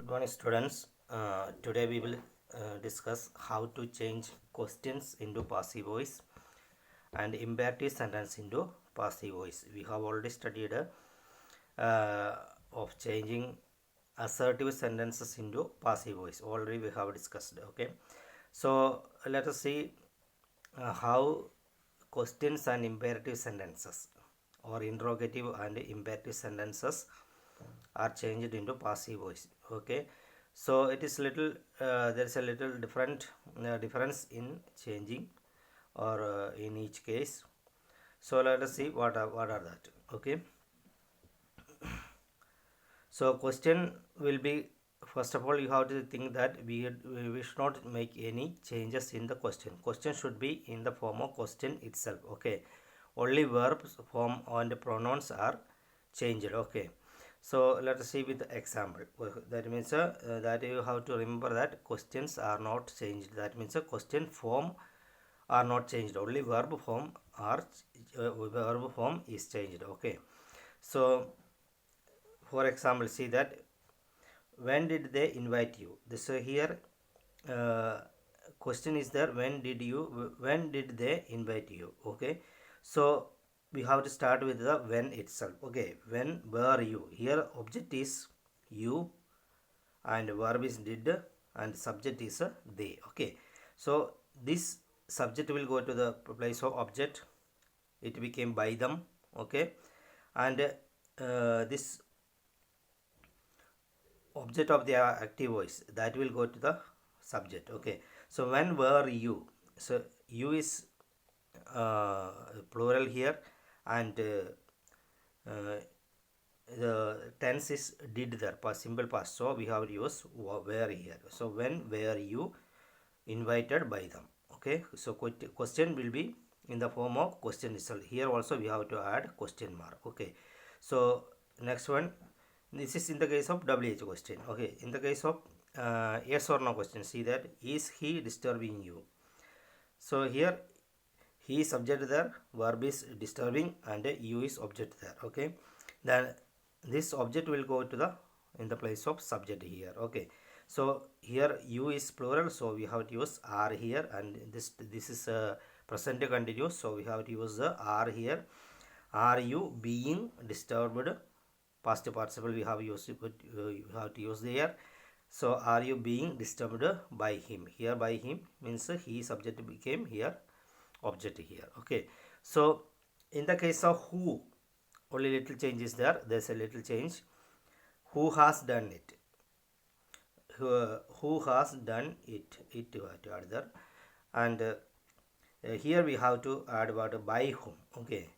Good morning, students. Today we will discuss how to change questions into passive voice and imperative sentence into passive voice. We have already studied of changing assertive sentences into passive voice. Already we have discussed. Okay, so let us see how questions and imperative sentences or interrogative and imperative sentences are changed into passive voice. Okay, so it is little there is a little difference in changing or in each case. So let us see what are that. Okay, so question will be, first of all you have to think that we should not make any changes in the question should be in the form of question itself. Okay, only verbs form and pronouns are changed. Okay, so let us see with the example. That means that you have to remember that questions are not changed. That means question form are not changed, only verb form is changed. Okay, so for example, see that when did they invite you? This here uh, question is there, when did they invite you? Okay, so we have to start with the when itself. Okay, when were you? Here object is you and verb is did and subject is they. Okay, so this subject will go to the place of object, it became by them. Okay, and this object of the active voice, that will go to the subject. Okay, so when were you, so you is plural here, and the tense is did there, past, simple past, so we have to use were here. So when were you invited by them? Okay, so question will be in the form of question itself. Here also we have to add question mark. Okay, so next one, this is in the case of WH question. Okay, in the case of yes or no question, see that is he disturbing you? So here he is subject there, verb is disturbing, and you is object there. Okay, then this object will go to the in the place of subject here. Okay, so here you is plural, so we have to use are here, and this is present continuous, so we have to use the are here. Are you being disturbed? Past participle we have used, you have to use there. So are you being disturbed by him? Here by him means he subject became here object here. Okay, so in the case of who, only little change is there. There's a little change. Who has done it? Who has done it? It you have to add there, and here we have to add what, by whom. Okay,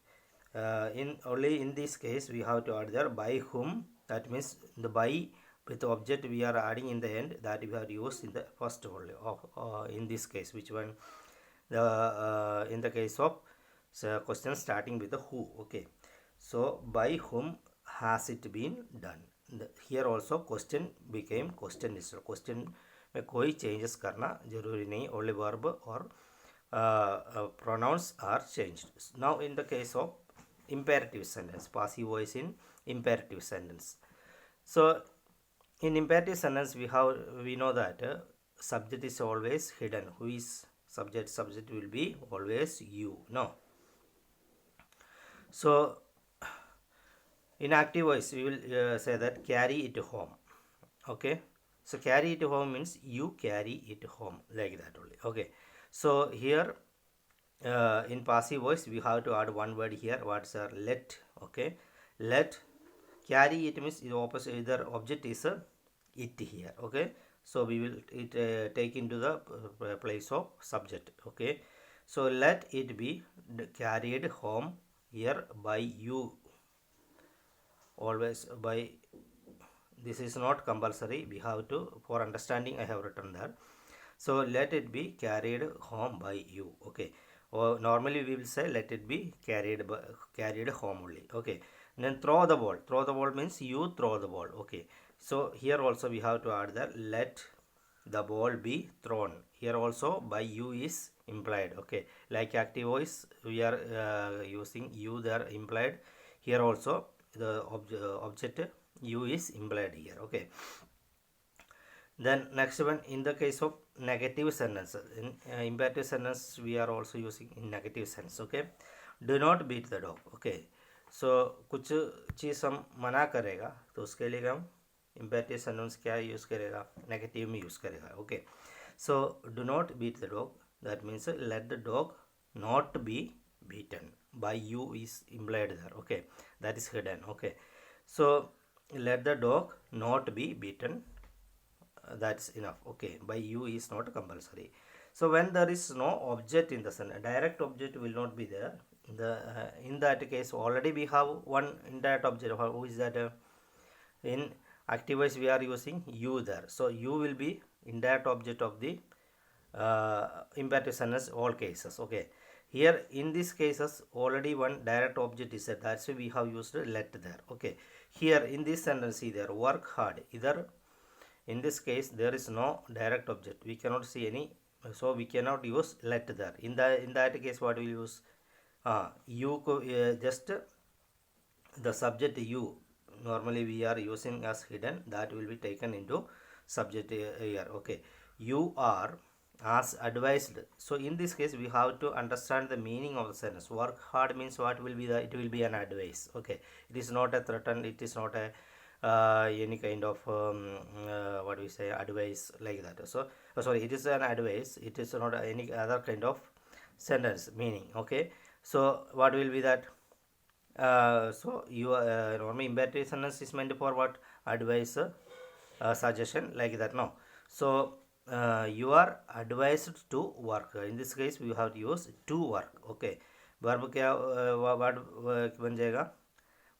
in only in this case we have to add there by whom. That means the by with the object we are adding in the end, that we have used in the first only of in this case. Which one? The in the case of question starting with the who. Okay, so by whom has it been done? Here also question became question itself. Question में कोई changes करना जरूरी नहीं, only verb or pronouns are changed. Now in the case of imperative sentence, passive voice in imperative sentence. So in imperative sentence we know that subject is always hidden. Who is subject will be always you. No, so in active voice we will say that carry it home. Okay, so carry it home means you carry it home, like that only. Okay, so here in passive voice we have to add one word here. What's let? Okay, let. Carry it means the opposite, either object is it here. Okay, so we will take into the place of subject. Okay, so let it be carried home here by you. Always by, this is not compulsory, we have to, for understanding I have written that. So let it be carried home by you. Okay, or normally we will say let it be carried home only. Okay, and then throw the ball means you throw the ball. Okay, so here also we have to add that let the ball be thrown. Here also by you is implied. Okay, like active voice we are using you there implied. Here also the object you is implied here. Okay, Then next one, in the case of negative sentence, in imperative sentence we are also using in negative sense. Okay, do not beat the dog. Okay, so कुछ चीज़ हम मना करेगा तो उसके लिए हम imperative sentence क्या use करेगा, नेगेटिव में यूज़ करेगा. Okay, so do not beat the dog, that means let the dog not be beaten. By you is implied there. Okay, that is hidden. Okay, so let the dog not be beaten, that's enough. Okay, by you is not compulsory. So when there is no object in the sentence, direct object will not be there. In that case already we have one indirect object. Who is that? In active voice we are using you there, so you will be indirect object of the imperative sentence all cases. Okay, here in these cases already one direct object is there, that's why we have used let there. Okay, here in this sentence either work hard, either in this case there is no direct object, we cannot see any, so we cannot use let there. In that case what we use, you just the subject you normally we are using as hidden, that will be taken into subject here. Okay, you are as advised. So in this case we have to understand the meaning of the sentence. Work hard means what will be the, it will be an advice. Okay, it is not a threaten, it is not a any kind of what we say advice like that. So sorry, it is an advice, it is not any other kind of sentence meaning. Okay, so what will be that? So you normally imperative sentence is meant for what? Advice, suggestion like that. No, so you are advised to work. In this case we have to use to work. Okay, verb क्या what बन जाएगा?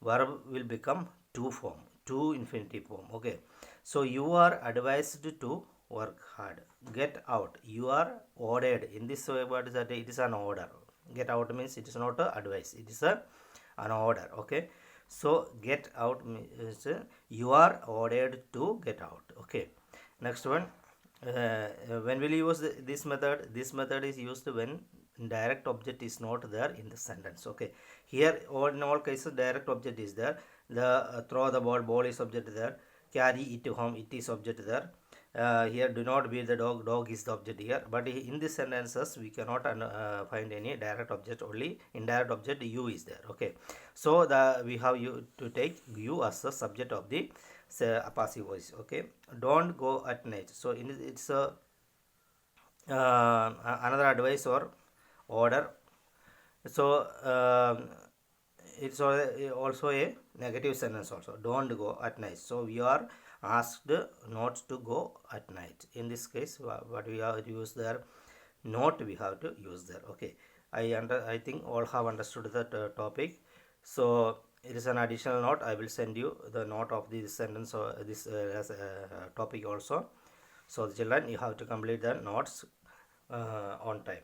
Verb will become to form, to infinitive form. Okay, so you are advised to work hard. Get out, you are ordered. In this way what is that? It is an order. Get out means it is not a advice, it is an order. Okay, so get out means you are ordered to get out. Okay, next one, when will you use this method? This method is used when direct object is not there in the sentence. Okay, here in all cases direct object is there. The throw the ball is object there. Carry it home, it is object there. Here do not beat the dog is the object here. But in these sentences we cannot find any direct object, only indirect object you is there. Okay, so we have you to take you as the subject of the passive voice. Okay, don't go at night. So it's a another advice or order. So it's also a negative sentence also. Don't go at night. So we are asked not to go at night. In this case what we have to use there, not we have to use there. Okay, I think all have understood the topic. So it is an additional note. I will send you the note of this sentence or this topic also. So the children, you have to complete the notes on time.